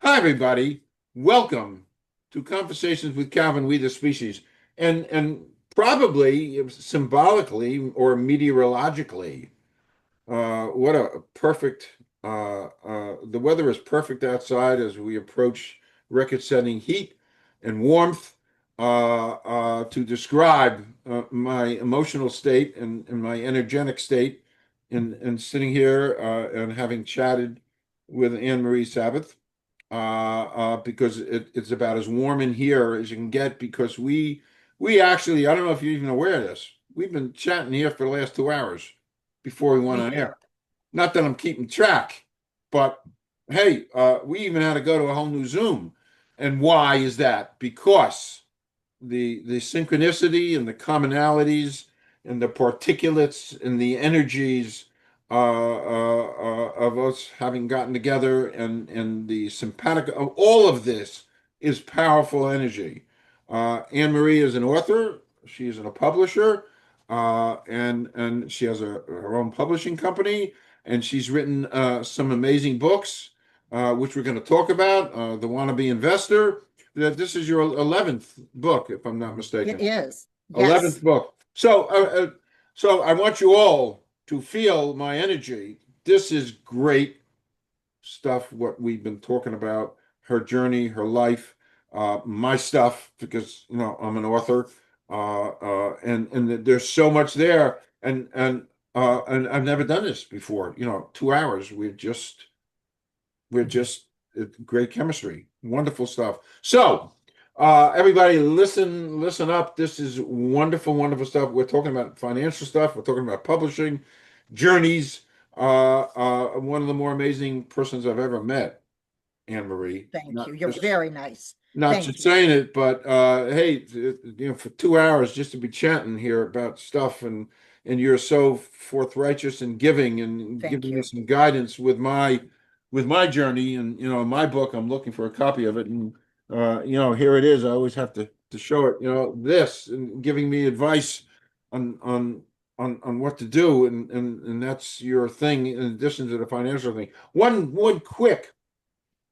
Hi, everybody. Welcome to Conversations with Calvin, We the Species. And probably symbolically or meteorologically, what a perfect, the weather is perfect outside as we approach record-setting heat and warmth to describe my emotional state and my energetic state and sitting here and having chatted with ANN MARIE SABATH because it's about as warm in here as you can get because we actually, I don't know if you're even aware of this, we've been chatting here for the last 2 hours before we went Me on too. air. Not that I'm keeping track, but hey, we even had to go to a whole new Zoom. And why is that? Because the synchronicity and the commonalities and the particulates and the energies of us having gotten together and the simpatico of all of this is powerful energy. Anne Marie is an author. She's a publisher, and she has her own publishing company, and she's written some amazing books, which we're going to talk about. The Wannabe Investor, that this is your 11th book, if I'm not It mistaken. is. 11th Yes. book. So I want you all to feel my energy. This is great stuff, what we've been talking about, her journey, her life, my stuff, because I'm an author, and there's so much there, and I've never done this before. 2 hours. We're just great chemistry, wonderful stuff. So, everybody, listen up. This is wonderful, wonderful stuff. We're talking about financial stuff. We're talking about publishing, journeys. One of the more amazing persons I've ever met, Anne Marie. Thank you. Not You're just very nice. not Thank just you. saying it, but hey, for 2 hours just to be chatting here about stuff, and you're so forthrighteous and giving and Thank giving me you. some guidance with my journey. And my book, I'm looking for a copy of it, and here it is. I always have to show it. This and giving me advice on what to do, and that's your thing in addition to the financial thing. One quick,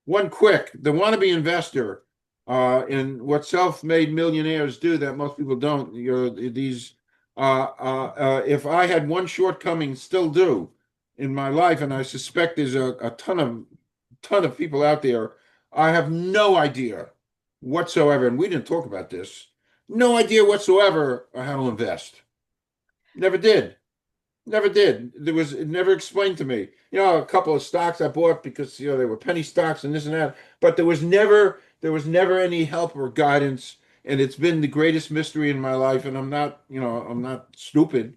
the wannabe investor, and what self-made millionaires do that most people don't. These, if I had one shortcoming, still do in my life, and I suspect there's a ton of people out there. I have no idea whatsoever, and we didn't talk about this. No idea whatsoever how to invest. Never did. Never did. It never explained to me. A couple of stocks I bought because they were penny stocks and this and that, but there was never any help or guidance, and it's been the greatest mystery in my life. And I'm not stupid,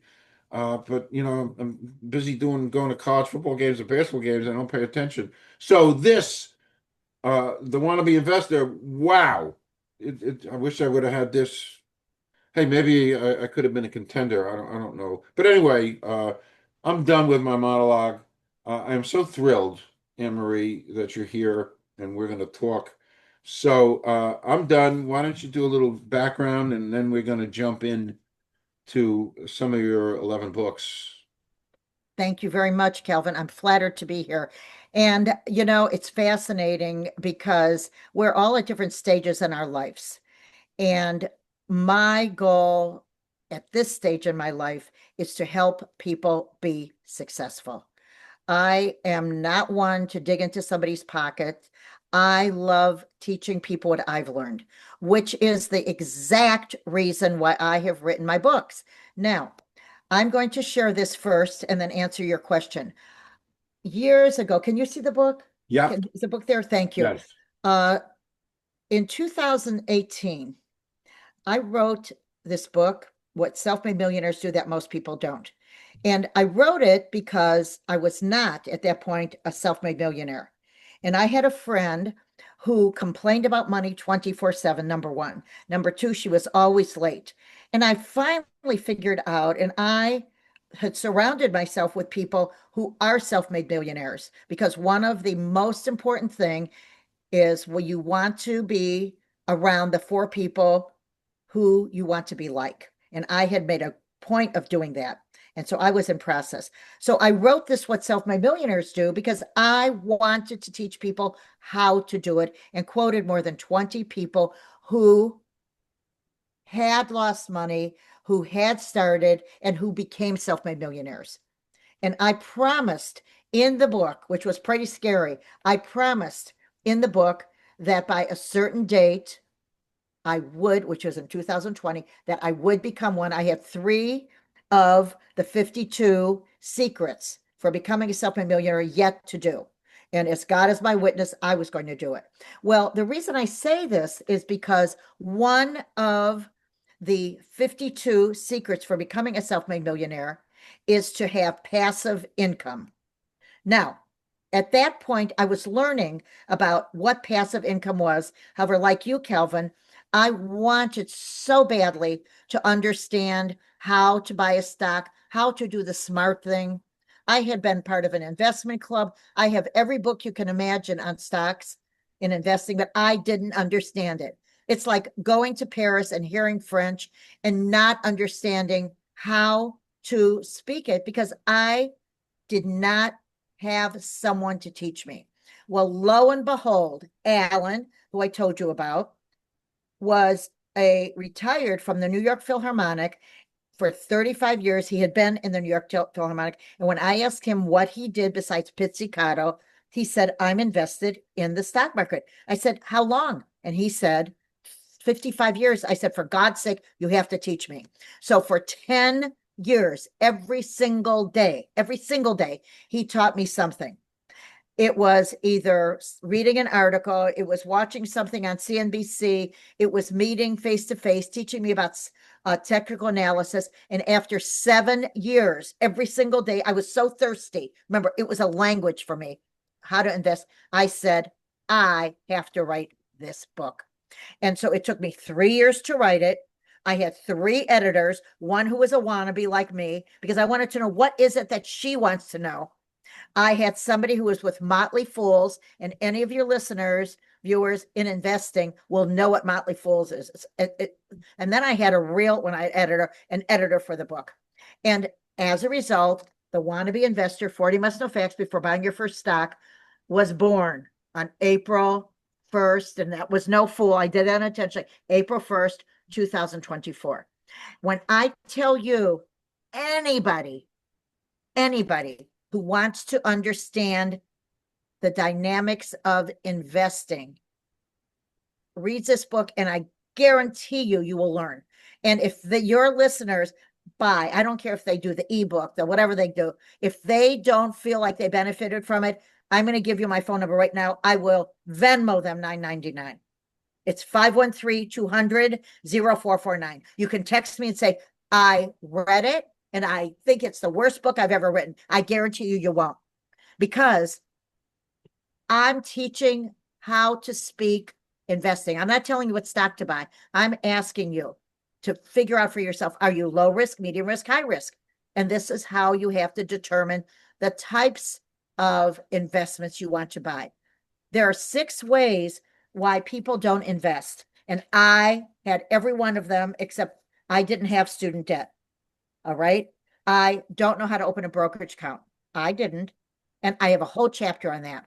but I'm busy going to college football games and basketball games. I don't pay attention. So the wannabe investor, wow! I wish I would have had this. Hey, maybe I could have been a contender. I don't know. But anyway, I'm done with my monologue. I am so thrilled, Anne Marie, that you're here and we're going to talk. So I'm done. Why don't you do a little background and then we're going to jump in to some of your 11 books. Thank you very much, Calvin. I'm flattered to be here. And, it's fascinating because we're all at different stages in our lives. And my goal at this stage in my life is to help people be successful. I am not one to dig into somebody's pocket. I love teaching people what I've learned, which is the exact reason why I have written my books. Now, I'm going to share this first and then answer your question. Years ago, can you see the book? Yeah. Is the book there? Thank you. Yes. Uh, in 2018, I wrote this book, What Self-Made Millionaires Do That Most People Don't. And I wrote it because I was not at that point a self-made millionaire. And I had a friend who complained about money 24/7, number one. Number two, she was always late. And I finally figured out, and I had surrounded myself with people who are self-made millionaires because one of the most important thing is, well, you want to be around the four people who you want to be like. And I had made a point of doing that. And so I was in process. So I wrote this, What Self-Made Millionaires Do, because I wanted to teach people how to do it, and quoted more than 20 people who had lost money, who had started, and who became self-made millionaires. And I promised in the book, which was pretty scary, I promised in the book that by a certain date, I would, which was in 2020, that I would become one. I had 3 of the 52 secrets for becoming a self-made millionaire yet to do. And as God is my witness, I was going to do it. Well, the reason I say this is because one of the 52 secrets for becoming a self-made millionaire is to have passive income. Now, at that point, I was learning about what passive income was. However, like you, Calvin, I wanted so badly to understand how to buy a stock, how to do the smart thing. I had been part of an investment club. I have every book you can imagine on stocks and investing, but I didn't understand it. It's like going to Paris and hearing French and not understanding how to speak it because I did not have someone to teach me. Well, lo and behold, Alan, who I told you about, was retired from the New York Philharmonic for 35 years. He had been in the New York Philharmonic. And when I asked him what he did besides pizzicato, he said, I'm invested in the stock market. I said, how long? And he said, 55 years. I said, for God's sake, you have to teach me. So for 10 years, every single day, he taught me something. It was either reading an article, it was watching something on CNBC, it was meeting face to face, teaching me about technical analysis. And after 7 years, every single day, I was so thirsty. Remember, it was a language for me, how to invest. I said, I have to write this book. And so it took me 3 years to write it. I had 3 editors, one who was a wannabe like me, because I wanted to know what is it that she wants to know. I had somebody who was with Motley Fools, and any of your listeners, viewers in investing will know what Motley Fools is. And then I had an editor for the book. And as a result, the Wannabe Investor, 40 Must Know Facts Before Buying Your First Stock, was born on April 1st. And that was no fool. I did that intentionally. April 1st, 2024. When I tell you anybody who wants to understand the dynamics of investing reads this book, and I guarantee you will learn. And if your listeners buy, I don't care if they do the ebook, whatever they do, if they don't feel like they benefited from it, I'm going to give you my phone number right now. I will Venmo them $9.99. It's 513-200-0449. You can text me and say, I read it and I think it's the worst book I've ever written. I guarantee you won't, because I'm teaching how to speak investing. I'm not telling you what stock to buy. I'm asking you to figure out for yourself, are you low risk, medium risk, high risk? And this is how you have to determine the types of investments you want to buy. There are 6 ways why people don't invest. And I had every one of them, except I didn't have student debt. All right. I don't know how to open a brokerage account. I didn't. And I have a whole chapter on that.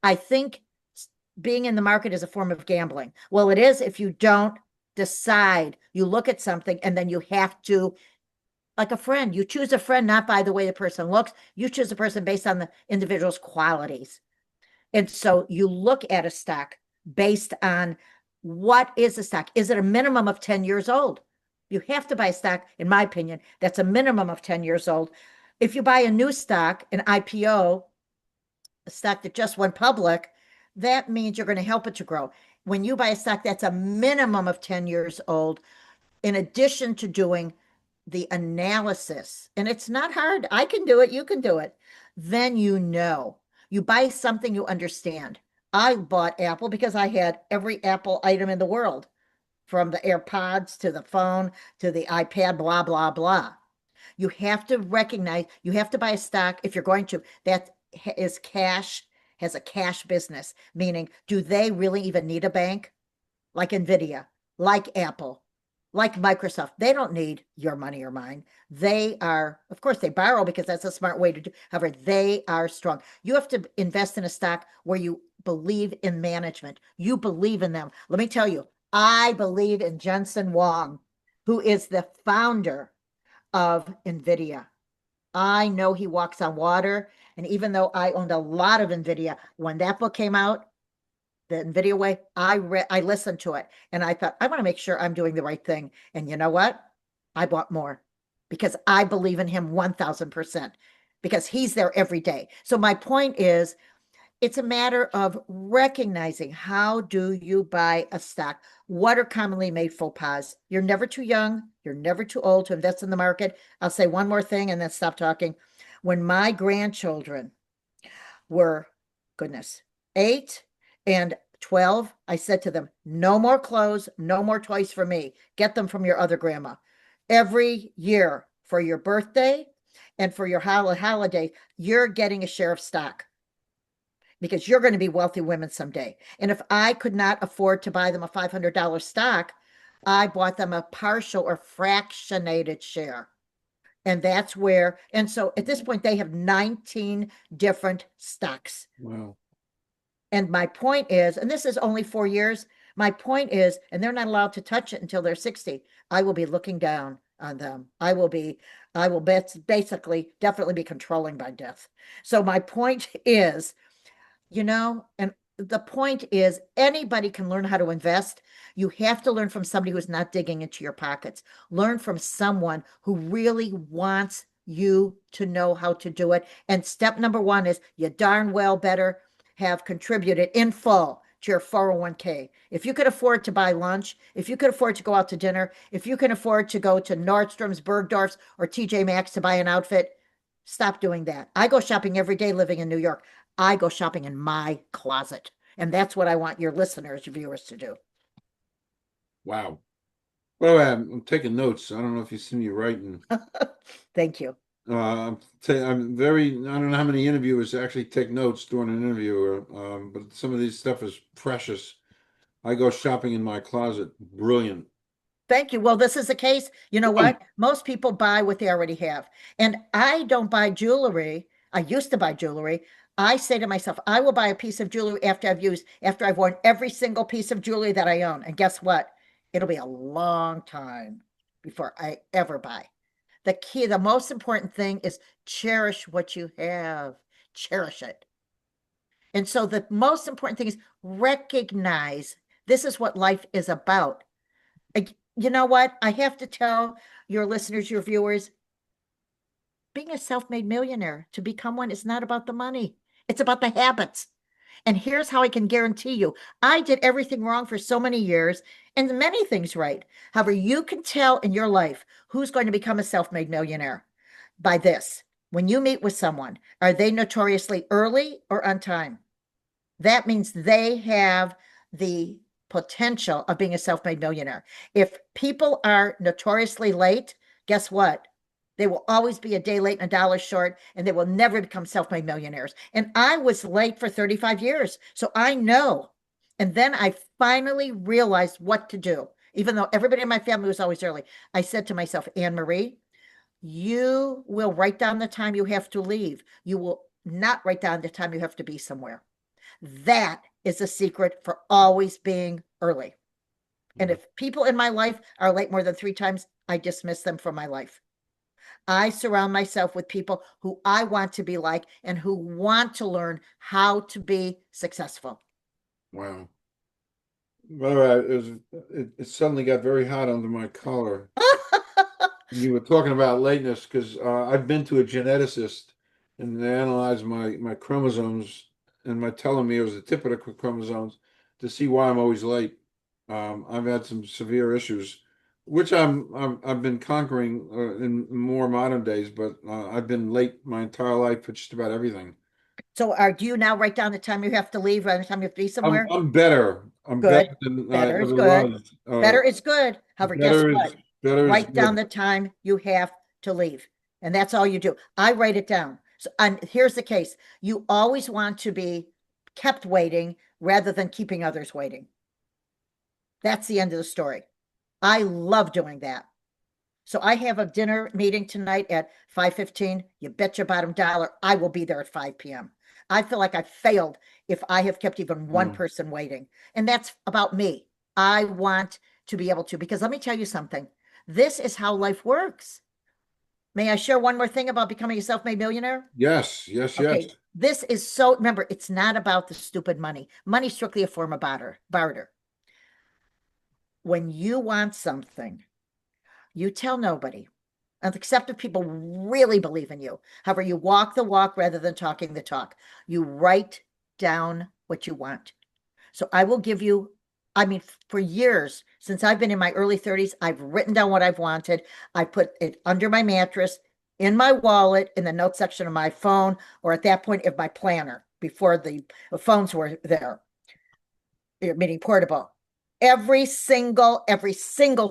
I think being in the market is a form of gambling. Well, it is if you don't decide. You look at something and then you have to, like a friend, you choose a friend not by the way the person looks. You choose a person based on the individual's qualities. And so you look at a stock based on what is the stock? Is it a minimum of 10 years old? You have to buy a stock, in my opinion, that's a minimum of 10 years old. If you buy a new stock, an IPO, a stock that just went public, that means you're going to help it to grow. When you buy a stock that's a minimum of 10 years old, in addition to doing the analysis, and it's not hard, I can do it, you can do it, then you buy something you understand. I bought Apple because I had every Apple item in the world, from the AirPods to the phone to the iPad, blah, blah, blah. You have to recognize, you have to buy a stock if you're going to, that is cash, has a cash business, meaning do they really even need a bank? Like NVIDIA, like Apple, like Microsoft, they don't need your money or mine. They are, of course, they borrow because that's a smart way to do. However, they are strong. You have to invest in a stock where you believe in management. You believe in them. Let me tell you, I believe in Jensen Huang, who is the founder of NVIDIA. I know he walks on water. And even though I owned a lot of NVIDIA, when that book came out, the NVIDIA way, I listened to it and I thought, I want to make sure I'm doing the right thing. And you know what? I bought more because I believe in him 1000% because he's there every day. So my point is, it's a matter of recognizing how do you buy a stock? What are commonly made faux pas? You're never too young. You're never too old to invest in the market. I'll say one more thing and then stop talking. When my grandchildren were, goodness, 8 and 12, I said to them, no more clothes, no more toys for me. Get them from your other grandma. Every year for your birthday and for your holiday, you're getting a share of stock because you're going to be wealthy women someday. And if I could not afford to buy them a $500 stock, I bought them a partial or fractionated share. And that's where, and so at this point, they have 19 different stocks. Wow. And my point is, and this is only 4 years, my point is, and they're not allowed to touch it until they're 60. I will be looking down on them. I will basically definitely be controlling by death. So my point is, and the point is anybody can learn how to invest. You have to learn from somebody who's not digging into your pockets. Learn from someone who really wants you to know how to do it. And step number 1 is you darn well better have contributed in full to your 401k. If you could afford to buy lunch, if you could afford to go out to dinner, if you can afford to go to Nordstrom's, Bergdorf's, or TJ Maxx to buy an outfit, stop doing that. I go shopping every day living in New York. I go shopping in my closet. And that's what I want your listeners, your viewers to do. Wow. Well, I'm taking notes. I don't know if you see me writing. Thank you. I'm very, I don't know how many interviewers actually take notes during an interview, but some of these stuff is precious. I go shopping in my closet. Brilliant. Thank you. Well, this is the case. You know what? Most people buy what they already have. And I don't buy jewelry. I used to buy jewelry. I say to myself, I will buy a piece of jewelry after I've worn every single piece of jewelry that I own. And guess what? It'll be a long time before I ever buy. The most important thing is cherish what you have. Cherish it. And so the most important thing is recognize this is what life is about. You know what? I have to tell your listeners, your viewers, being a self-made millionaire, to become one, is not about the money. It's about the habits. And here's how I can guarantee you, I did everything wrong for so many years and many things right. However, you can tell in your life who's going to become a self-made millionaire by this. When you meet with someone, are they notoriously early or on time? That means they have the potential of being a self-made millionaire. If people are notoriously late, guess what? They will always be a day late and a dollar short, and they will never become self-made millionaires. And I was late for 35 years, so I know. And then I finally realized what to do. Even though everybody in my family was always early, I said to myself, Anne Marie, you will write down the time you have to leave. You will not write down the time you have to be somewhere. That is a secret for always being early. And if people in my life are late more than 3 times, I dismiss them from my life. I surround myself with people who I want to be like and who want to learn how to be successful. Wow. Well, it suddenly got very hot under my collar. You were talking about lateness because I've been to a geneticist and they analyzed my chromosomes and my telomeres, the tip of the chromosomes, to see why I'm always late. I've had some severe issues, which I've been conquering in more modern days, but I've been late my entire life for just about everything. So do you now write down the time you have to leave or the time you have to be somewhere? I'm better. I'm better Good. than I Better is ever good. was. Better is good. However, guess Better what? is better is Write down good. the time you have to leave. And that's all you do. I write it down. So and here's the case. You always want to be kept waiting rather than keeping others waiting. That's the end of the story. I love doing that. So I have a dinner meeting tonight at 5:15. You bet your bottom dollar I will be there at 5 p.m. I feel like I failed if I have kept even one Wow. person waiting. And that's about me. I want to be able to, because let me tell you something. This is how life works. May I share one more thing about becoming a self-made millionaire? Yes, yes, yes. Okay, this is so, remember, it's not about the stupid money. Money's strictly a form of barter. When you want something, you tell nobody, except if people really believe in you. However, you walk the walk rather than talking the talk. You write down what you want. So I will give you, I mean, for years, since I've been in my early 30s, I've written down what I've wanted. I put it under my mattress, in my wallet, in the note section of my phone, or at that point, of my planner before the phones were there, meaning portable. Every single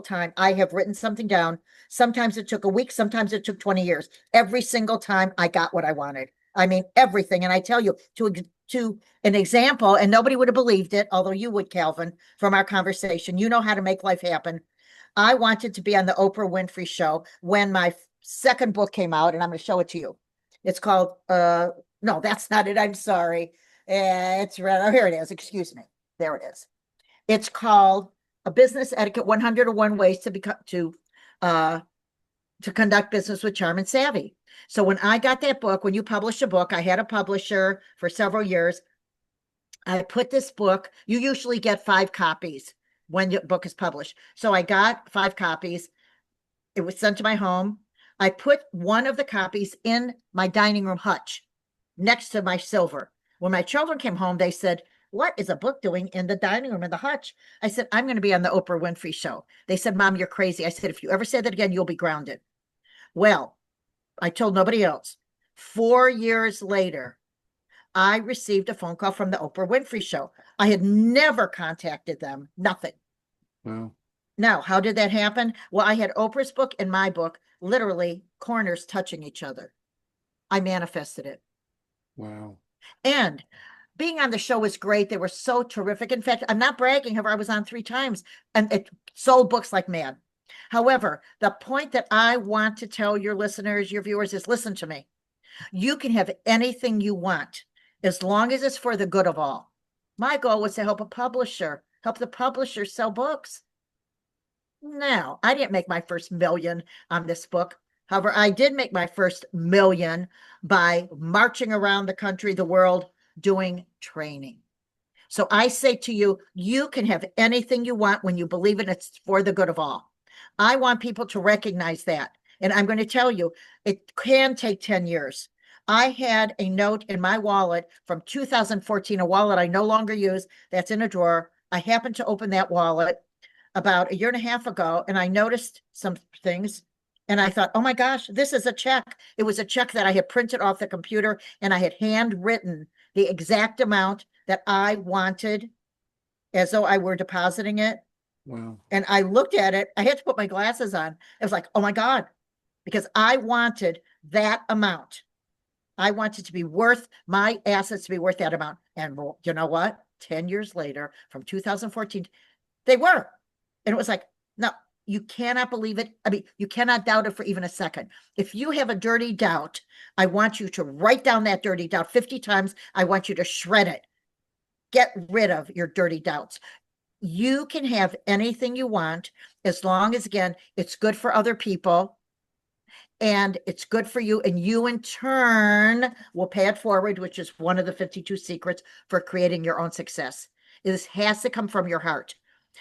time I have written something down. Sometimes it took a week, sometimes it took 20 years. Every single time I got what I wanted. I mean, everything. And I tell you, to an example, and nobody would have believed it, although you would, Calvin, from our conversation. You know how to make life happen. I wanted to be on the Oprah Winfrey Show when my second book came out, and I'm going to show it to you. It's called, no, that's not it. I'm sorry. It's right. Oh, here it is. Excuse me. There it is. It's called A Business Etiquette 101 Ways to become uh to conduct business with charm and savvy. So when I got that book, when you publish a book, I had a publisher for several years. I put this book, you usually get 5 copies when your book is published. So I got 5 copies. It was sent to my home. I put one of the copies in my dining room hutch next to my silver. When my children came home, they said, "What is a book doing in the dining room in the hutch?" I said, "I'm going to be on the Oprah Winfrey Show." They said, "Mom, you're crazy." I said, "If you ever say that again, you'll be grounded." Well, I told nobody else. 4 years later, I received a phone call from the Oprah Winfrey Show. I had never contacted them, nothing. Wow. Now, how did that happen? Well, I had Oprah's book and my book, literally corners touching each other. I manifested it. Wow. And being on the show was great. They were so terrific. In fact, I'm not bragging. However, I was on 3 times and it sold books like mad. However, the point that I want to tell your listeners, your viewers, is listen to me. You can have anything you want as long as it's for the good of all. My goal was to help help the publisher sell books. Now, I didn't make my first million on this book. However, I did make my first million by marching around the country, the world, doing training. So I say to you, you can have anything you want when you believe it, it's for the good of all. I want people to recognize that. And I'm going to tell you, it can take 10 years. I had a note in my wallet from 2014, a wallet I no longer use, that's in a drawer. I happened to open that wallet about a year and a half ago, and I noticed some things. And I thought, oh my gosh, this is a check. It was a check that I had printed off the computer, and I had handwritten the exact amount that I wanted as though I were depositing it. Wow. And I looked at it. I had to put my glasses on. I was like, oh my God, because I wanted that amount. I wanted to be worth my assets to be worth that amount. And you know what? 10 years later, from 2014, they were. And it was like, no, you cannot believe it. I mean, you cannot doubt it for even a second. If you have a dirty doubt, I want you to write down that dirty doubt 50 times. I want you to shred it. Get rid of your dirty doubts. You can have anything you want as long as, again, it's good for other people and it's good for you. And you, in turn, will pay it forward, which is one of the 52 secrets for creating your own success. This has to come from your heart.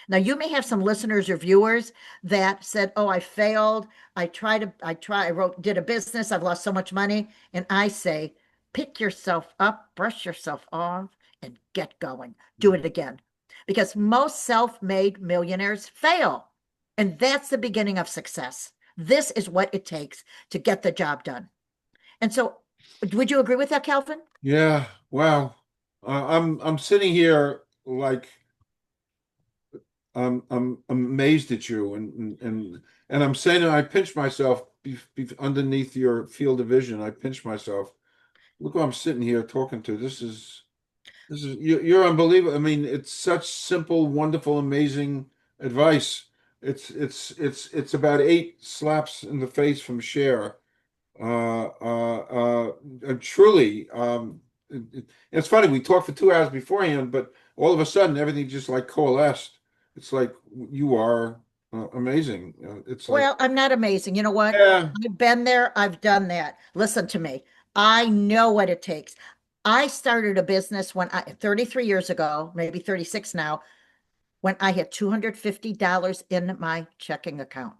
Now, you may have some listeners or viewers that said, "Oh, I failed. Did a business. I've lost so much money." And I say, pick yourself up, brush yourself off, and get going. Do it again. Because most self-made millionaires fail. And that's the beginning of success. This is what it takes to get the job done. And so, would you agree with that, Calvin? Yeah. Wow. I'm sitting here like I'm amazed at you, and I'm saying I pinch myself underneath your field of vision. I pinch myself. Look who I'm sitting here talking to. You're unbelievable. I mean, it's such simple, wonderful, amazing advice. It's about 8 slaps in the face from Cher. And truly, it's funny. We talked for 2 hours beforehand, but all of a sudden, everything just like coalesced. It's like you are amazing. It's like, Well, I'm not amazing. You know what? yeah, I've been there, I've done that. Listen to me. I know what it takes. I started a business when 33 years ago, maybe 36 now, when I had $250 in my checking account.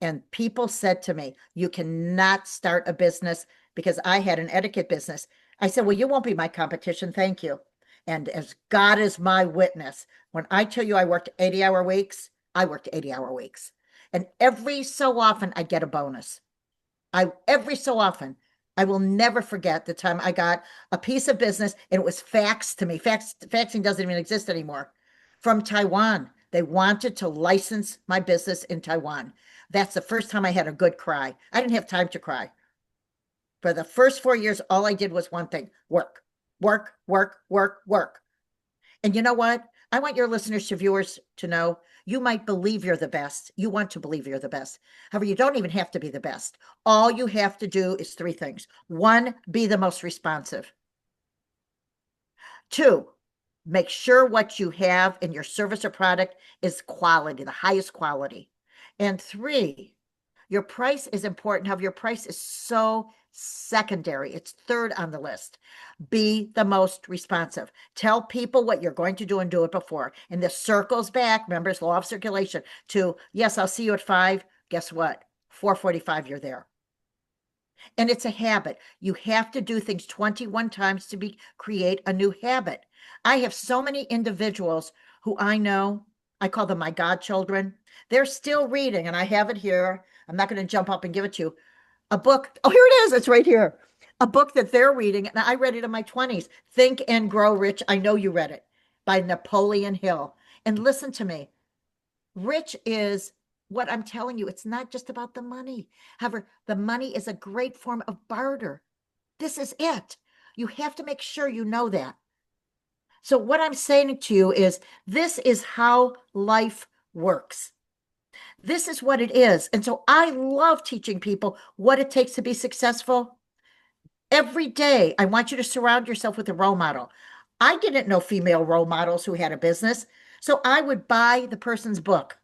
And people said to me, you cannot start a business because I had an etiquette business. I said, well, you won't be my competition. Thank you. And as God is my witness, when I tell you I worked 80-hour weeks, I worked 80-hour weeks. And every so often I'd get a bonus. Every so often, I will never forget the time I got a piece of business and it was faxed to me. Faxing doesn't even exist anymore. From Taiwan. They wanted to license my business in Taiwan. That's the first time I had a good cry. I didn't have time to cry. For the first 4 years, all I did was one thing: work, work, work, work, work. And you know what? I want your listeners to viewers to know you might believe you're the best. You want to believe you're the best. However, you don't even have to be the best. All you have to do is three things. One, be the most responsive. Two, make sure what you have in your service or product is quality, the highest quality. And three, your price is important. However, your price is so secondary. It's third on the list. Be the most responsive. Tell people what you're going to do and do it before. And this circles back, remember, it's law of circulation, to, yes, I'll see you at 5. Guess what? 4:45, you're there. And it's a habit. You have to do things 21 times to create a new habit. I have so many individuals who I know, I call them my godchildren. They're still reading, and I have it here. I'm not going to jump up and give it to you. A book. Oh, here it is. It's right here. A book that they're reading, and I read it in my 20s. Think and Grow Rich. I know you read it, by Napoleon Hill. And listen to me. Rich is what I'm telling you. It's not just about the money. However, the money is a great form of barter. This is it. You have to make sure you know that. So, what I'm saying to you is this is how life works. This is what it is. And so, I love teaching people what it takes to be successful. Every day, I want you to surround yourself with a role model. I didn't know female role models who had a business. So, I would buy the person's book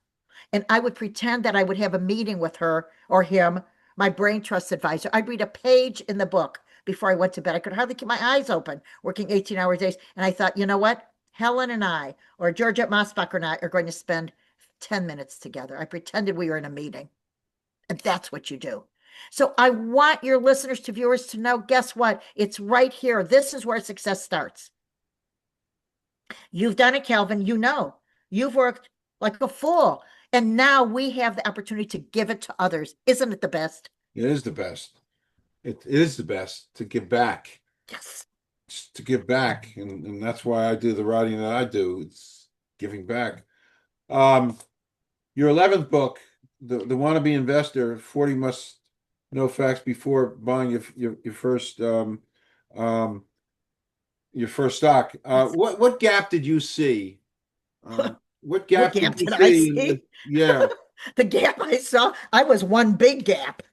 and I would pretend that I would have a meeting with her or him, my brain trust advisor. I'd read a page in the book before I went to bed. I could hardly keep my eyes open, working 18-hour days. And I thought, you know what? Helen and I, or Georgette Mossbacher and I, are going to spend 10 minutes together. I pretended we were in a meeting. And that's what you do. So I want your listeners to viewers to know, guess what? It's right here. This is where success starts. You've done it, Calvin. You know, you've worked like a fool. And now we have the opportunity to give it to others. Isn't it the best? it is the best. It is the best to give back. Yes. It's to give back, and that's why I do the writing that I do. It's giving back. Um, your 11th book, the Wannabe Investor, 40 Must Know Facts Before Buying um, your first stock. Yes. What gap did you see? What What gap did gap you did I see? see? Yeah, The gap I saw, I was one big gap.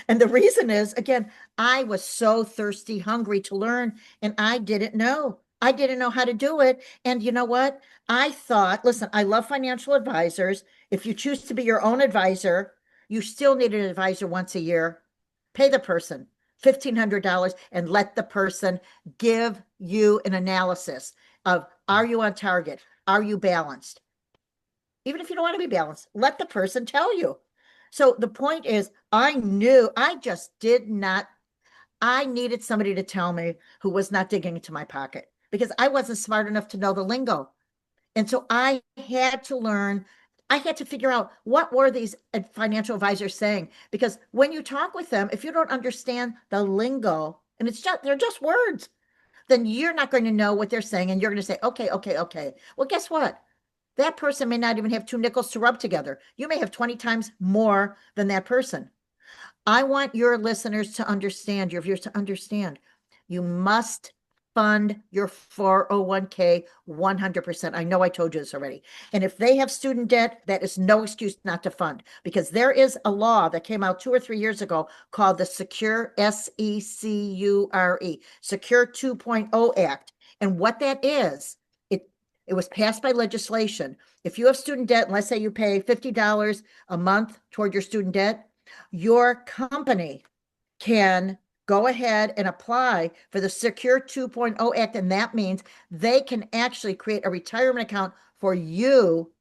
And the reason is, again, I was so thirsty, hungry to learn, and I didn't know. I didn't know how to do it. And you know what? I thought, listen, I love financial advisors. If you choose to be your own advisor, you still need an advisor once a year. Pay the person $1,500 and let the person give you an analysis of, are you on target? Are you balanced? Even if you don't want to be balanced, let the person tell you. So the point is, I knew I just did not, I needed somebody to tell me who was not digging into my pocket because I wasn't smart enough to know the lingo. And so I had to learn, I had to figure out what were these financial advisors saying? Because when you talk with them, if you don't understand the lingo, and they're just words, then you're not going to know what they're saying. And you're going to say, okay, okay, okay. Well, guess what? That person may not even have two nickels to rub together. You may have 20 times more than that person. I want your listeners to understand, your viewers to understand, you must fund your 401k 100%. I know I told you this already. And if they have student debt, that is no excuse not to fund, because there is a law that came out 2 or 3 years ago called the Secure, SECURE, Secure 2.0 Act. And what that is, it was passed by legislation. If you have student debt, let's say you pay $50 a month toward your student debt, your company can go ahead and apply for the Secure 2.0 Act. And that means they can actually create a retirement account for you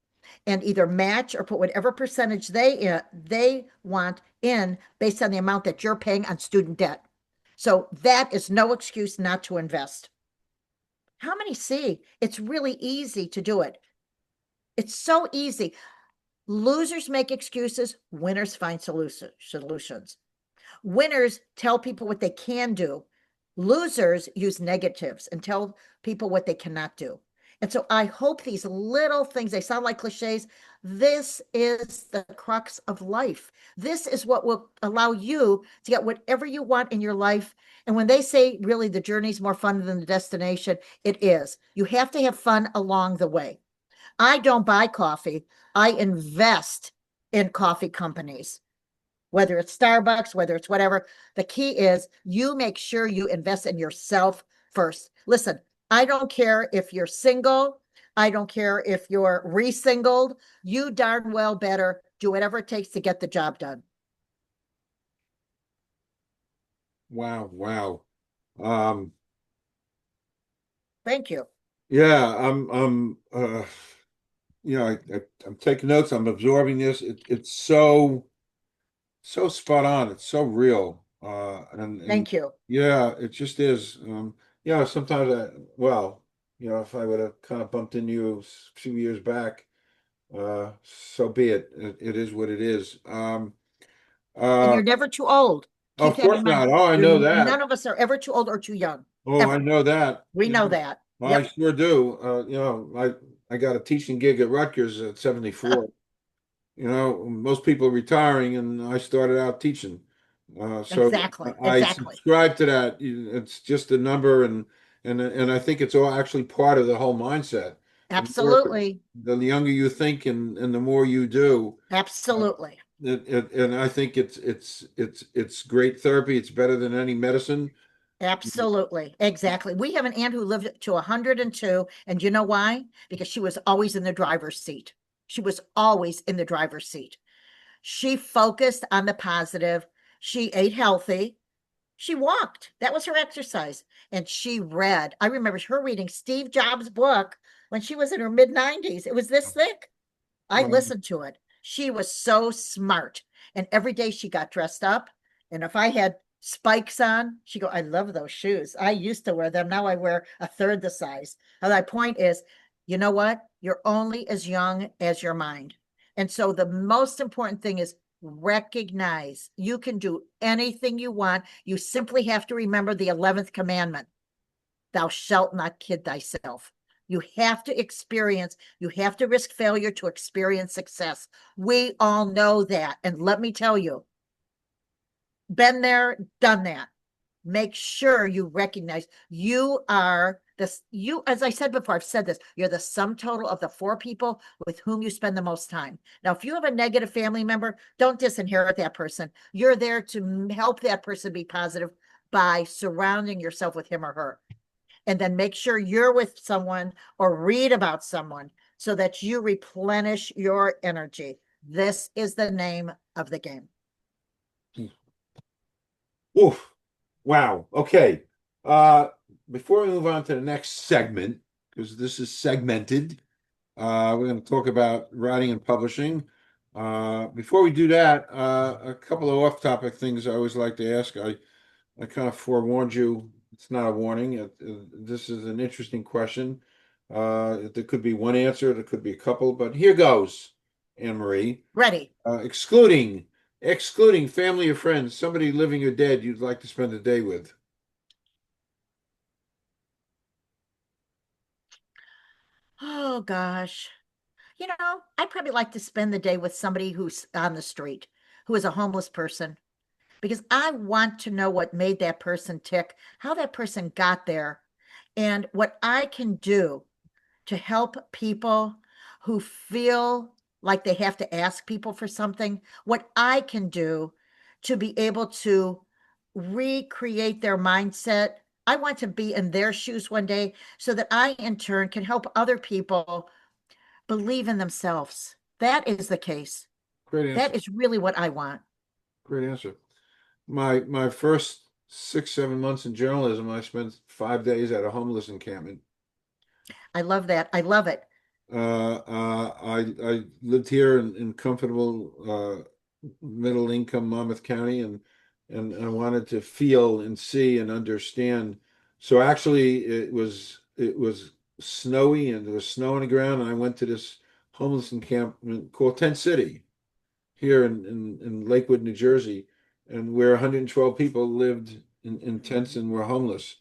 and either match or put whatever percentage they want in based on the amount that you're paying on student debt. So that is no excuse not to invest. How many see? It's really easy to do it. It's so easy. Losers make excuses, winners find solutions. Winners tell people what they can do. Losers use negatives and tell people what they cannot do. And so I hope these little things, they sound like cliches. This is the crux of life. This is what will allow you to get whatever you want in your life. And when they say really the journey is more fun than the destination, it is. You have to have fun along the way. I don't buy coffee. I invest in coffee companies, whether it's Starbucks, whether it's whatever. The key is you make sure you invest in yourself first. Listen, I don't care if you're single. I don't care if you're re-singled. You darn well better do whatever it takes to get the job done. Wow, wow. Um, Thank you. yeah, I'm taking notes. I'm absorbing this. It's so spot on. It's so real. And Thank you. yeah, it just is. Sometimes if I would have kind of bumped into you a few years back, so be it. It is what it is. And Uh, you're never too old. Keep of that course in not. mind. Oh, I know None that. of us are ever too old or too young, Oh, I ever. know that. We You know know, that. I Yep. sure do. I got a teaching gig at Rutgers at 74. Most people are retiring, and I started out teaching. So Exactly. I Exactly. subscribe to that. It's just a number, and I think it's all actually part of the whole mindset. The more, Absolutely. the younger you think, and the more you do, uh, Absolutely. and I think it's great therapy. It's better than any medicine. Absolutely. Exactly. We have an aunt who lived to 102. And you know why? Because she was always in the driver's seat. She was always in the driver's seat. She focused on the positive. She ate healthy. She walked. That was her exercise. And she read. I remember her reading Steve Jobs' book when she was in her mid 90s. It was this thick. I Um, listened to it. She was so smart. And every day she got dressed up. And if I had spikes on, she go, I love those shoes. I used to wear them. Now I wear a third the size. And my point is, you know what? You're only as young as your mind. And so the most important thing is recognize you can do anything you want. You simply have to remember the 11th commandment. Thou shalt not kid thyself. You have to experience, you have to risk failure to experience success. We all know that. And let me tell you, been there, done that. Make sure you recognize you are this, you, as I said before, I've said this, you're the sum total of the 4 people with whom you spend the most time. Now, if you have a negative family member, don't disinherit that person. You're there to help that person be positive by surrounding yourself with him or her. And then make sure you're with someone or read about someone so that you replenish your energy. This is the name of the game. Oof. Wow. Okay. Uh, Before we move on to the next segment, because this is segmented, we're going to talk about writing and publishing. Before we do that, a couple of off-topic things I always like to ask. I kind of forewarned you. It's not a warning. This is an interesting question. There could be one answer. There could be a couple, but here goes, Anne Marie. Ready. Excluding family or friends, somebody living or dead you'd like to spend a day with. Oh, gosh. I'd probably like to spend the day with somebody who's on the street, who is a homeless person, because I want to know what made that person tick, how that person got there. And what I can do to help people who feel like they have to ask people for something, what I can do to be able to recreate their mindset. I want to be in their shoes one day so that I, in turn, can help other people believe in themselves. That is the case. Great answer. That is really what I want. Great answer. My first 6, 7 months in journalism, I spent 5 days at a homeless encampment. I love that. I love it. I lived here in comfortable middle income Monmouth County, and I wanted to feel and see and understand. So actually, it was snowy and there was snow on the ground, and I went to this homeless encampment called Tent City here in Lakewood, New Jersey, and where 112 people lived in tents and were homeless.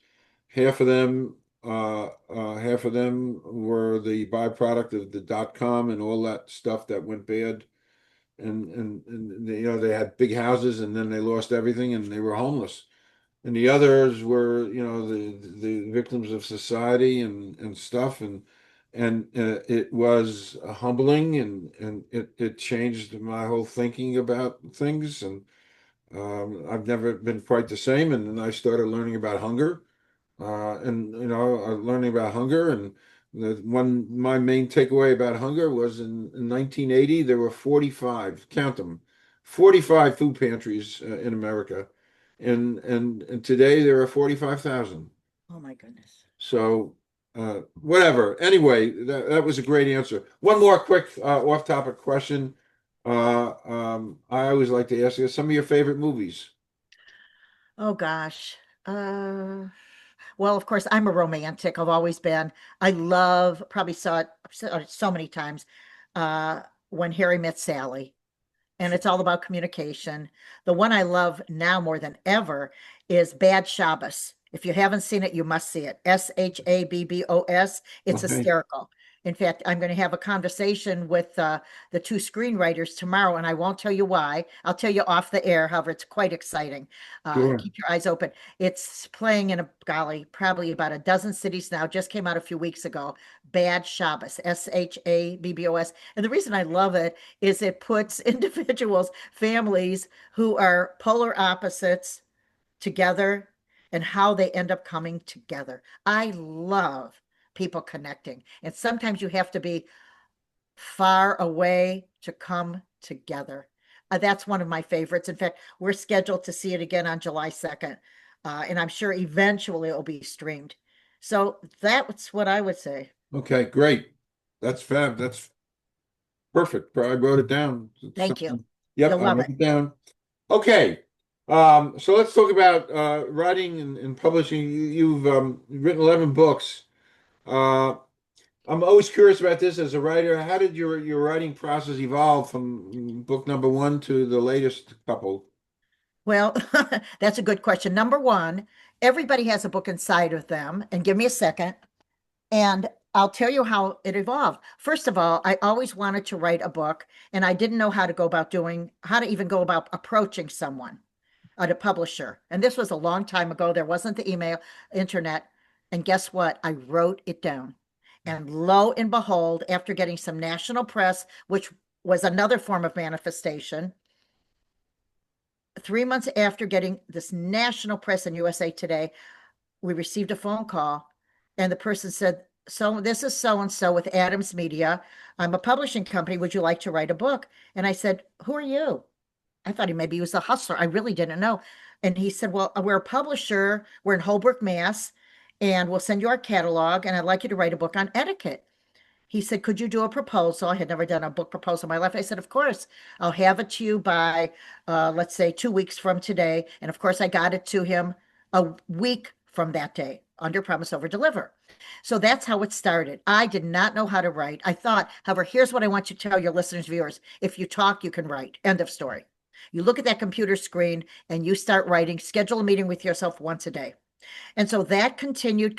Half of them, half of them were the byproduct of the dot-com and all that stuff that went bad. And they had big houses and then they lost everything and they were homeless. And the others were, the victims of society and stuff. And it was humbling and it changed my whole thinking about things. And I've never been quite the same. And then I started learning about hunger, learning about hunger. And my main takeaway about hunger was in 1980 there were 45, count them, 45 food pantries in America, and today there are 45,000. Oh my goodness. So whatever. Anyway, that was a great answer. One more quick off-topic question. I always like to ask you some of your favorite movies. Oh gosh. Uh, well, of course, I'm a romantic. I've always been. I love, probably saw it so many times, uh, When Harry Met Sally. And it's all about communication. The one I love now more than ever is Bad Shabbos. If you haven't seen it, you must see it. Shabbos. It's Okay. hysterical. In fact, I'm going to have a conversation with the two screenwriters tomorrow, and I won't tell you why. I'll tell you off the air. However, it's quite exciting. Sure. Keep your eyes open. It's playing in probably about a dozen cities now. Just came out a few weeks ago. Bad Shabbos, Shabbos. And the reason I love it is it puts individuals, families who are polar opposites together and how they end up coming together. I love people connecting. And sometimes you have to be far away to come together. That's one of my favorites. In fact, we're scheduled to see it again on July 2nd. And I'm sure eventually it will be streamed. So that's what I would say. Okay, great. That's fab. That's perfect. I wrote it down. Thank you. Yep, You'll I love wrote it. it down. Okay. So let's talk about writing and publishing. You've written 11 books. Uh, I'm always curious about this as a writer. How did your writing process evolve from book number one to the latest couple? Well, that's a good question. Number one, everybody has a book inside of them. And give me a second. And I'll tell you how it evolved. First of all, I always wanted to write a book, and I didn't know how to even go about approaching someone, a publisher. And this was a long time ago. There wasn't the email, internet. And guess what? I wrote it down. And lo and behold, after getting some national press, which was another form of manifestation, 3 months after getting this national press in USA Today, we received a phone call, and the person said, so this is so and so with Adams Media. I'm a publishing company. Would you like to write a book? And I said, who are you? I thought maybe he was a hustler. I really didn't know. And he said, well, we're a publisher. We're in Holbrook, Mass. And we'll send you our catalog. And I'd like you to write a book on etiquette. He said, could you do a proposal? I had never done a book proposal in my life. I said, of course, I'll have it to you by, let's say, 2 weeks from today. And of course, I got it to him a week from that day, under promise, over deliver. So that's how it started. I did not know how to write. I thought, however, here's what I want you to tell your listeners, viewers. If you talk, you can write. End of story. You look at that computer screen and you start writing, schedule a meeting with yourself once a day. And so that continued.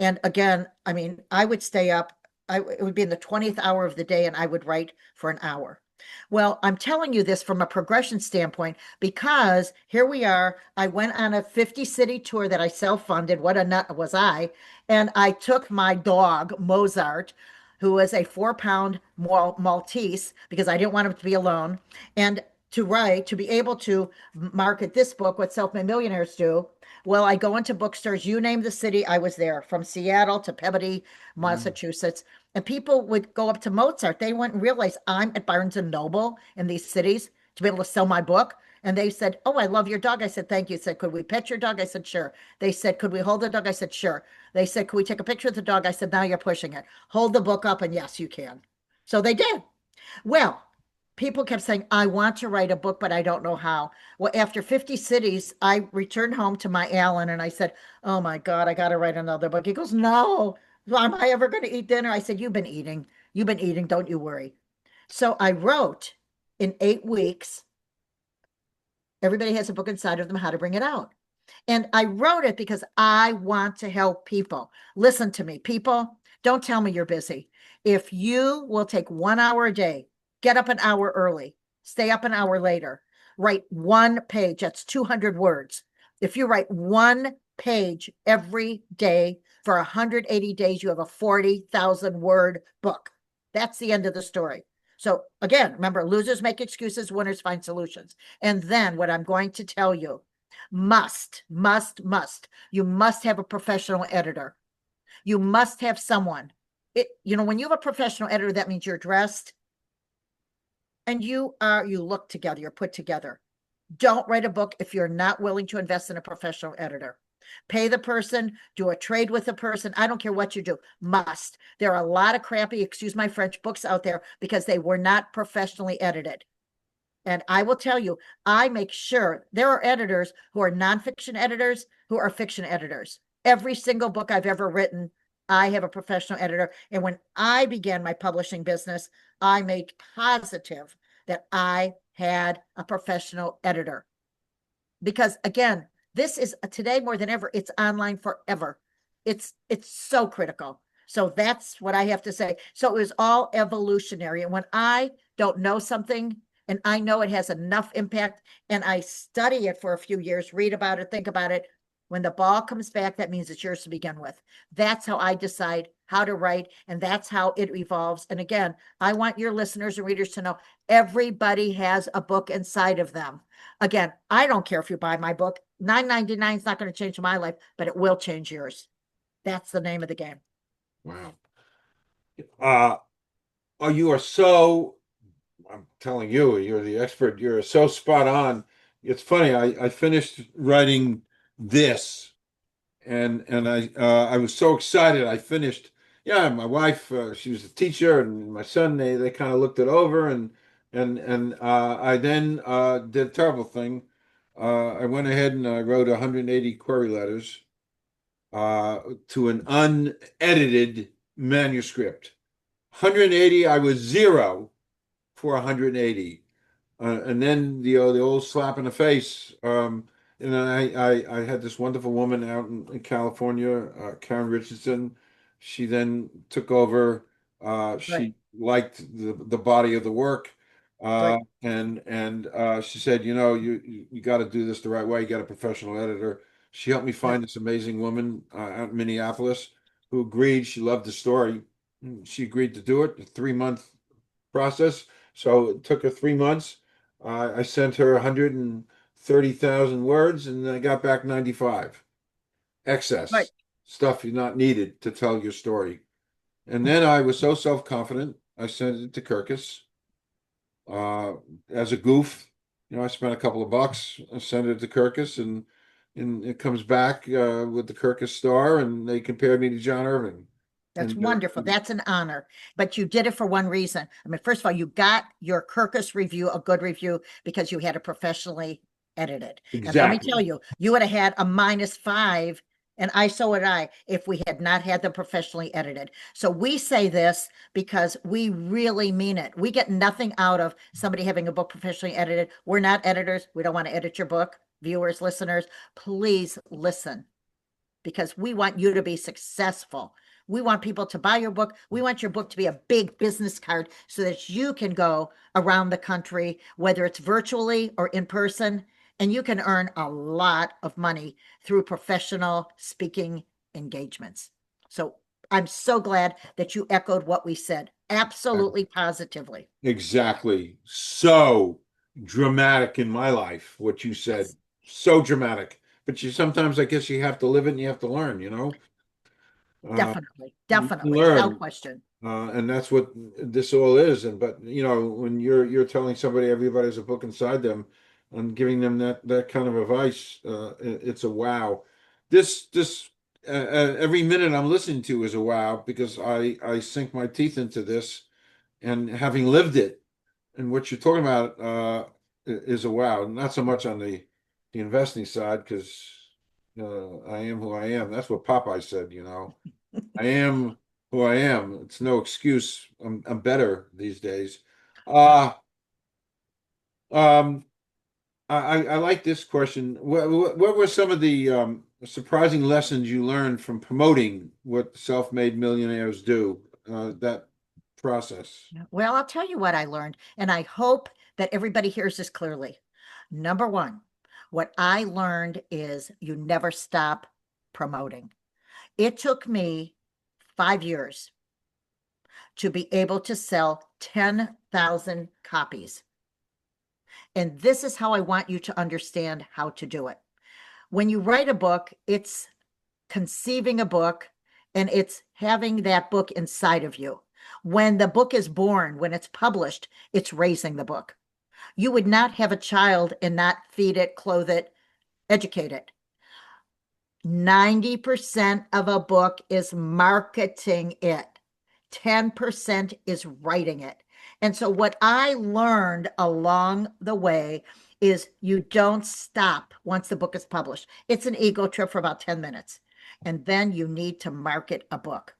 And again, I mean, I would stay up. It would be in the 20th hour of the day, and I would write for an hour. Well, I'm telling you this from a progression standpoint because here we are. I went on a 50 city tour that I self-funded. What a nut was I. And I took my dog, Mozart, who was a 4 pound Maltese, because I didn't want him to be alone. And to write, to be able to market this book, What Self-Made Millionaires Do. Well, I go into bookstores. You name the city, I was there, from Seattle to Peabody, Mm. Massachusetts. And people would go up to Mozart. They wouldn't realize I'm at Barnes and Noble in these cities to be able to sell my book. And they said, "Oh, I love your dog." I said, "Thank you." They said, "Could we pet your dog?" I said, "Sure." They said, "Could we hold the dog?" I said, "Sure." They said, "Could we take a picture of the dog?" I said, "Now you're pushing it. Hold the book up." And yes, you can. So they did. Well, people kept saying, "I want to write a book, but I don't know how." Well, after 50 cities, I returned home to my Alan and I said, "Oh my God, I got to write another book." He goes, "No, am I ever going to eat dinner?" I said, "You've been eating. You've been eating. Don't you worry." So I wrote in 8 weeks. Everybody has a book inside of them, how to bring it out. And I wrote it because I want to help people. Listen to me, people. Don't tell me you're busy. If you will take 1 hour a day, get up an hour early, stay up an hour later, write 1 page, that's 200 words. If you write 1 page every day for 180 days, you have a 40,000 word book. That's the end of the story. So again, remember, losers make excuses, winners find solutions. And then what I'm going to tell you, must. You must have a professional editor. You must have someone. When you have a professional editor, that means you're dressed and you look together, you're put together. Don't write a book if you're not willing to invest in a professional editor. Pay the person, do a trade with the person. I don't care what you do. Must. There are a lot of crappy, excuse my French, books out there because they were not professionally edited. And I will tell you, I make sure there are editors who are nonfiction editors, who are fiction editors. Every single book I've ever written, I have a professional editor. And when I began my publishing business, I made positive that I had a professional editor. Because again, this is today more than ever, it's online forever. It's so critical. So that's what I have to say. So it was all evolutionary. And when I don't know something and I know it has enough impact and I study it for a few years, read about it, think about it, when the ball comes back, that means it's yours to begin with. That's how I decide how to write, and that's how it evolves. And again, I want your listeners and readers to know everybody has a book inside of them. Again, I don't care if you buy my book. $9.99 is not going to change my life, but it will change yours. That's the name of the game. Wow. Uh, oh, you are so, I'm telling you, you're the expert. You're so spot on. It's funny. I finished writing this and I was so excited. I finished. Yeah, my wife, she was a teacher, and my son, they kind of looked it over, and I then did a terrible thing. I went ahead and I wrote 180 query letters to an unedited manuscript. 180, I was zero for 180. And then the old slap in the face. And then I had this wonderful woman out in California, Karen Richardson. She then took over. Right, She liked the body of the work, right, and she said, you got to do this the right way. You got a professional editor. She helped me right. find this amazing woman out in Minneapolis who agreed. She loved the story. She agreed to do it. A 3 month process. So it took her 3 months. I sent her 130,000 words and I got back 95. Right. Excess stuff you're not needed to tell your story. And then I was so self-confident, I sent it to Kirkus uh, as a goof. I spent a couple of bucks, I sent it to Kirkus, and it comes back with the Kirkus star, and they compared me to John Irving. That's And wonderful. That's an honor. But you did it for one reason. I mean, first of all, you got your Kirkus review, a good review, because you had it professionally edited. And let me tell exactly, you, you would have had a -5, and so would I, if we had not had them professionally edited. So we say this because we really mean it. We get nothing out of somebody having a book professionally edited. We're not editors. We don't want to edit your book. Viewers, listeners, please listen because we want you to be successful. We want people to buy your book. We want your book to be a big business card so that you can go around the country, whether it's virtually or in person, and you can earn a lot of money through professional speaking engagements. So I'm so glad that you echoed what we said. Absolutely, positively. Exactly. So dramatic in my life, what you said. Yes, So dramatic. But you sometimes, I guess, you have to live it and you have to learn, you know? Uh, definitely. you Definitely. Without learn. question. And that's what this all is. And but you know, when you're telling somebody everybody has a book inside them and giving them that kind of advice, it's a wow. This every minute I'm listening to is a wow because I sink my teeth into this and having lived it. And what you're talking about is a wow. Not so much on the investing side because I am who I am. That's what Popeye said. You know. I am who I am. It's no excuse. I'm better these days. Uh um I like this question. What were some of the surprising lessons you learned from promoting what self-made millionaires do? That process. Well, I'll tell you what I learned, and I hope that everybody hears this clearly. Number one, what I learned is you never stop promoting. It took me 5 years to be able to sell 10,000 copies. And this is how I want you to understand how to do it. When you write a book, it's conceiving a book and it's having that book inside of you. When the book is born, when it's published, it's raising the book. You would not have a child and not feed it, clothe it, educate it. 90% of a book is marketing it. 10% is writing it. And so what I learned along the way is you don't stop once the book is published. It's an ego trip for about 10 minutes. And then you need to market a book.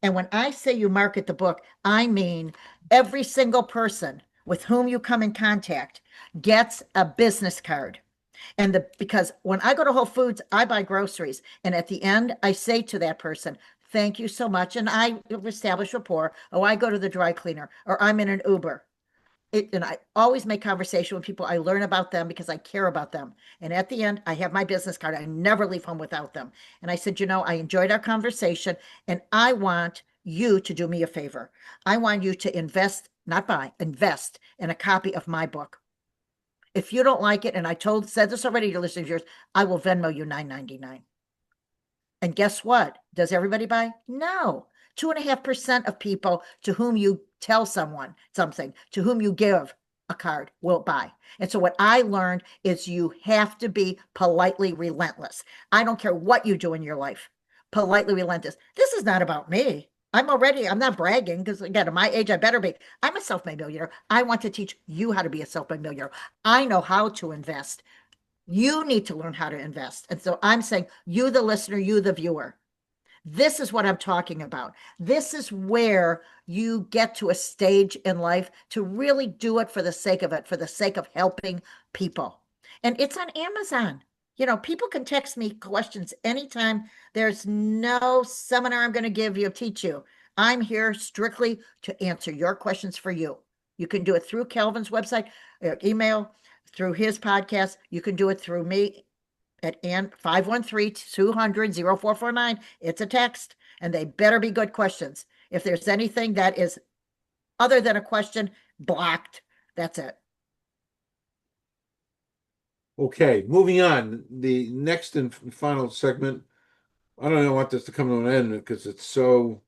And when I say you market the book, I mean every single person with whom you come in contact gets a business card. And because when I go to Whole Foods, I buy groceries. And at the end, I say to that person, thank you so much. And I establish rapport. Oh, I go to the dry cleaner or I'm in an Uber. And I always make conversation with people. I learn about them because I care about them. And at the end, I have my business card. I never leave home without them. And I said, I enjoyed our conversation and I want you to do me a favor. I want you to invest, not buy, invest in a copy of my book. If you don't like it, and said this already to listeners of yours, I will Venmo you $9.99. And guess what? Does everybody buy? No. 2.5% of people to whom you tell someone something, to whom you give a card, will buy. And so what I learned is you have to be politely relentless. I don't care what you do in your life. Politely relentless. This is not about me. I'm not bragging because again, at my age, I better be. I'm a self-made millionaire. I want to teach you how to be a self-made millionaire. I know how to invest. You need to learn how to invest. And so I'm saying, you, the listener, you, the viewer, this is what I'm talking about. This is where you get to a stage in life to really do it for the sake of it, for the sake of helping people. And it's on Amazon. People can text me questions anytime. There's no seminar I'm going to give you, teach you. I'm here strictly to answer your questions for you. You can do it through Calvin's website, email, through his podcast. You can do it through me at 513-200-0449. It's a text, and they better be good questions. If there's anything that is other than a question, blocked. That's it. Okay, moving on. The next and final segment. I don't know want this to come to an end because it's so.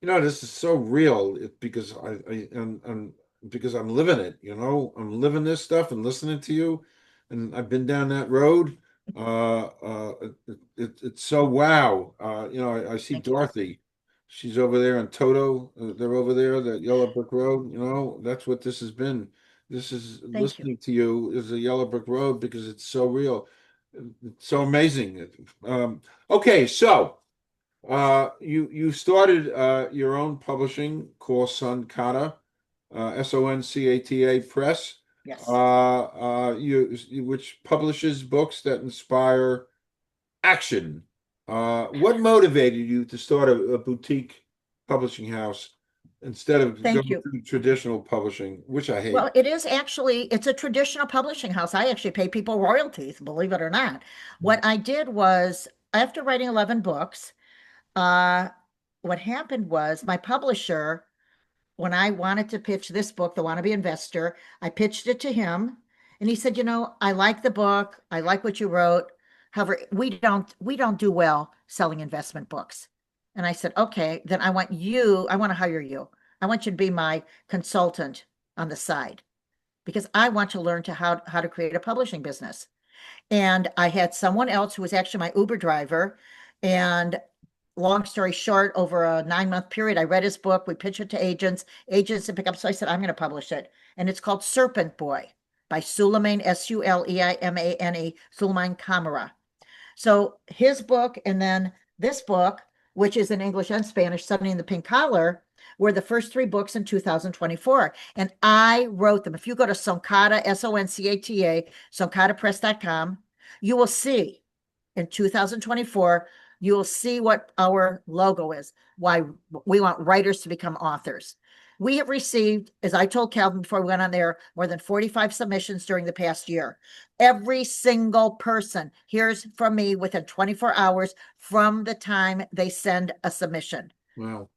This is so real because I'm because I'm living it, I'm living this stuff and listening to you, and I've been down that road. It's so wow. I see Thank you. Dorothy. She's over there in Toto. They're over there, that Yellow Brick Road. That's what this has been. This is Thank you. listening to you is a Yellow Brick Road because it's so real. It's so amazing. Okay, so. You started your own publishing called Soncata, Soncata Press, Yes. which publishes books that inspire action. What motivated you to start a boutique publishing house instead of Thank going you. through traditional publishing, which I hate? Well, it is actually, it's a traditional publishing house. I actually pay people royalties, believe it or not. What I did was, after writing 11 books, uh, what happened was my publisher, when I wanted to pitch this book, The Wannabe Investor, I pitched it to him and he said, I like the book. I like what you wrote. However, we don't do well selling investment books. And I said, okay, then I want to hire you. I want you to be my consultant on the side because I want to learn how to create a publishing business. And I had someone else who was actually my Uber driver. And long story short, over a 9-month period, I read his book. We pitched it to agents to pick up. So I said, I'm going to publish it. And it's called Serpent Boy by Suleiman, Suleimane, Suleiman Kamara. So his book and then this book, which is in English and Spanish, Studying the Pink Collar, were the first 3 books in 2024. And I wrote them. If you go to Soncata, Soncata, soncatapress.com, you will see in 2024, you will see what our logo is, why we want writers to become authors. We have received, as I told Calvin before we went on there, more than 45 submissions during the past year. Every single person hears from me within 24 hours from the time they send a submission. Wow.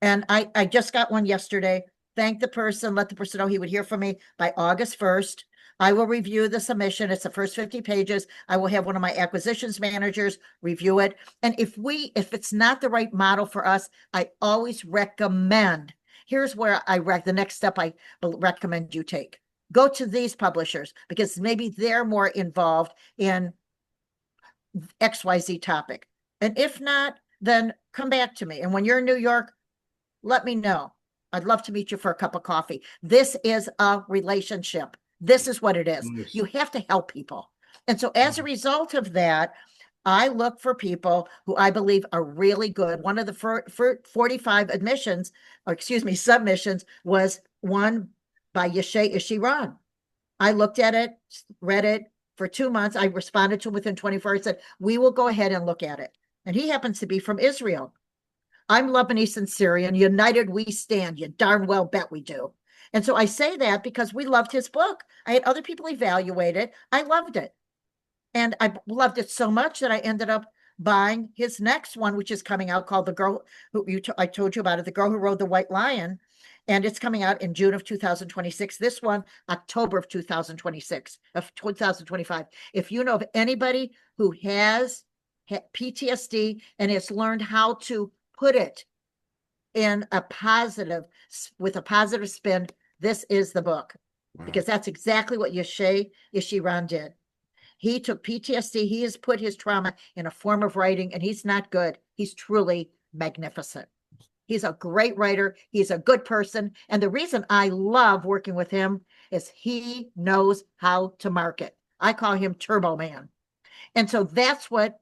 And I just got one yesterday. Thank the person, let the person know he would hear from me by August 1st. I will review the submission. It's the first 50 pages. I will have one of my acquisitions managers review it. And if it's not the right model for us, I always recommend, here's where the next step I recommend you take. Go to these publishers because maybe they're more involved in XYZ topic. And if not, then come back to me. And when you're in New York, let me know. I'd love to meet you for a cup of coffee. This is a relationship. This is what it is. Nice. You have to help people. And so as a result of that, I look for people who I believe are really good. One of the 45 submissions was one by Yeshe Ishiran. I looked at it, read it for 2 months. I responded to him within 24 hours, said, we will go ahead and look at it. And he happens to be from Israel. I'm Lebanese and Syrian. United we stand. You darn well bet we do. And so I say that because we loved his book. I had other people evaluate it. I loved it. And I loved it so much that I ended up buying his next one, which is coming out, called The Girl Who I told you about it, The Girl Who Rode the White Lion. And it's coming out in June of 2026. This one, October of 2026, of 2025. If you know of anybody who has PTSD and has learned how to put it in with a positive spin, this is the book. Wow. Because that's exactly what Yeshe Ishiran did. He took PTSD, he has put his trauma in a form of writing, and he's not good. He's truly magnificent. He's a great writer. He's a good person. And the reason I love working with him is he knows how to market. I call him Turbo Man. And so that's what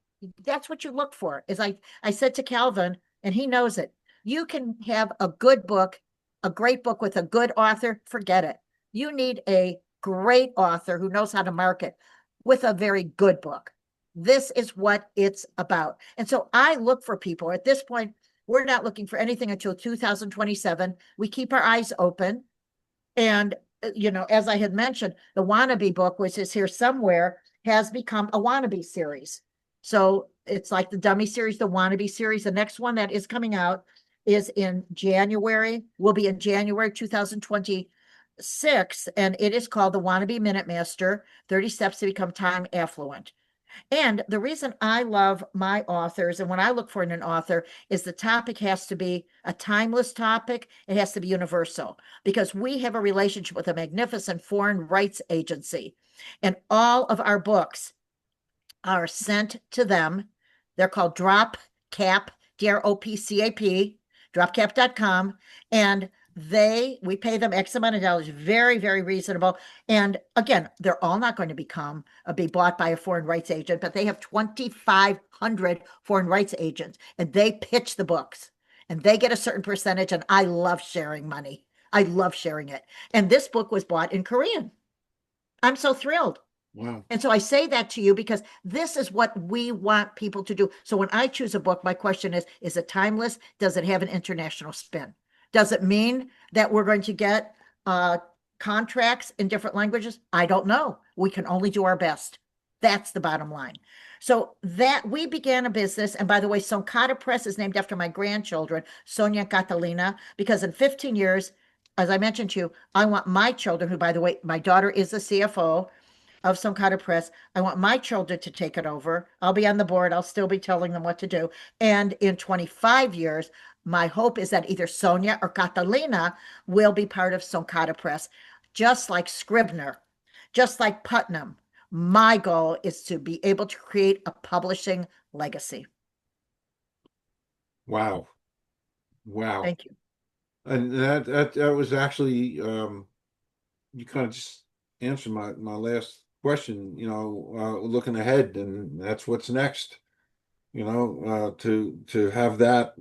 you look for. Is I said to Calvin, and he knows it, you can have a good book, a great book with a good author, forget it. You need a great author who knows how to market with a very good book. This is what it's about. And so I look for people. At this point, we're not looking for anything until 2027. We keep our eyes open. And, as I had mentioned, the Wannabe book, which is here somewhere, has become a Wannabe series. So it's like the Dummy series, the Wannabe series. The next one that is coming out is in January, will be in January 2026. And it is called The Wannabe Minute Master, 30 Steps to Become Time Affluent. And the reason I love my authors and when I look for an author is the topic has to be a timeless topic. It has to be universal because we have a relationship with a magnificent foreign rights agency. And all of our books are sent to them. They're called DropCap, DROPCAP, dropcap.com. And we pay them X amount of dollars, very, very reasonable. And again, they're all not going to be bought by a foreign rights agent, but they have 2,500 foreign rights agents and they pitch the books and they get a certain percentage. And I love sharing money. I love sharing it. And this book was bought in Korean. I'm so thrilled. Wow. And so I say that to you because this is what we want people to do. So when I choose a book, my question is it timeless? Does it have an international spin? Does it mean that we're going to get contracts in different languages? I don't know. We can only do our best. That's the bottom line. So that we began a business, and by the way, Soncata Press is named after my grandchildren, Sonia and Catalina, because in 15 years, as I mentioned to you, I want my children, who, by the way, my daughter is the CFO of Soncata Press. I want my children to take it over. I'll be on the board. I'll still be telling them what to do. And in 25 years, my hope is that either Sonia or Catalina will be part of Soncata Press, just like Scribner, just like Putnam. My goal is to be able to create a publishing legacy. Wow. Wow. Thank you. And that was actually you kind of just answered my last question, looking ahead, and that's what's next, to have that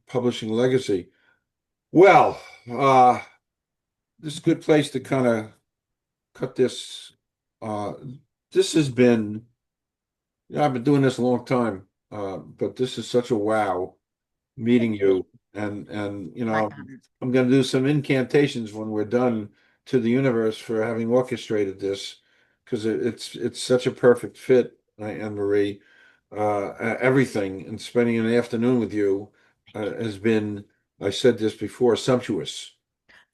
publishing legacy. Well, this is a good place to kind of cut this. Uh, this has been, I've been doing this a long time, but this is such a wow meeting Thank you. you. And My honor. I'm going to do some incantations when we're done to the universe for having orchestrated this, because it's such a perfect fit, Anne Marie. Everything and spending an afternoon with you has been, I said this before, sumptuous.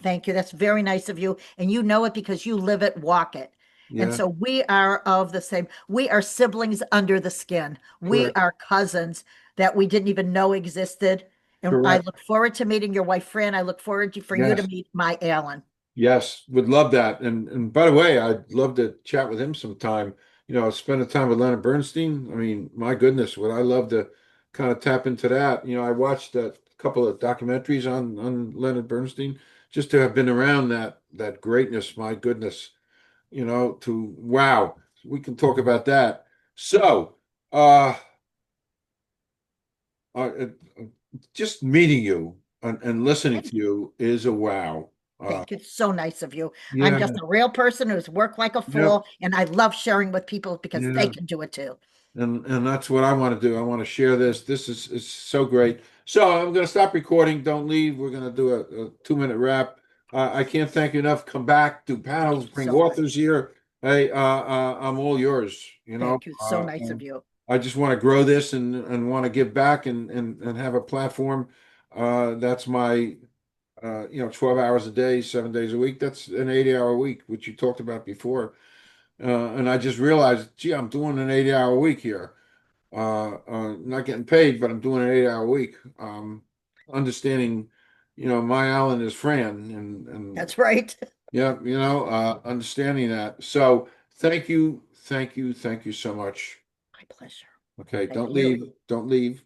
Thank you. That's very nice of you. And you know it because you live it, walk it. And Yeah, so we are of the same. We are siblings under the skin. We correct, are cousins that we didn't even know existed. And I correct. look forward to meeting your wife, Fran. I look forward for you to Yes. meet my Alan. Yes, would love that. And by the way, I'd love to chat with him sometime. Spend a time with Leonard Bernstein. I mean, my goodness, would I love to kind of tap into that. I watched a couple of documentaries on Leonard Bernstein just to have been around that greatness. My goodness, to wow, we can talk about that. So, uh, uh, uh, just meeting you and listening to you is a wow. Uh, Thank you. So nice of you. I'm yeah, just a real person who's worked like a yeah, fool, and I love sharing with people because they yeah. can do it too. And that's what I want to do. I want to share this. This is so great. So I'm going to stop recording. Don't leave. We're going to do a 2-minute wrap. I can't thank you enough. Come back, do Thank panels, you bring so much. authors here. Hey, I'm all yours. Thank you. So nice of And you. I just want to grow this and want to give back and have a platform. That's my 12 hours a day, 7 days a week. That's an 80-hour week, which you talked about before. And I just realized, gee, I'm doing an 80-hour week here. Not getting paid, but I'm doing an 8-hour week. Understanding, my Alan is Fran, and That's right. yeah, understanding that. So thank you so much. My pleasure. Okay, Thank don't you. leave, don't leave.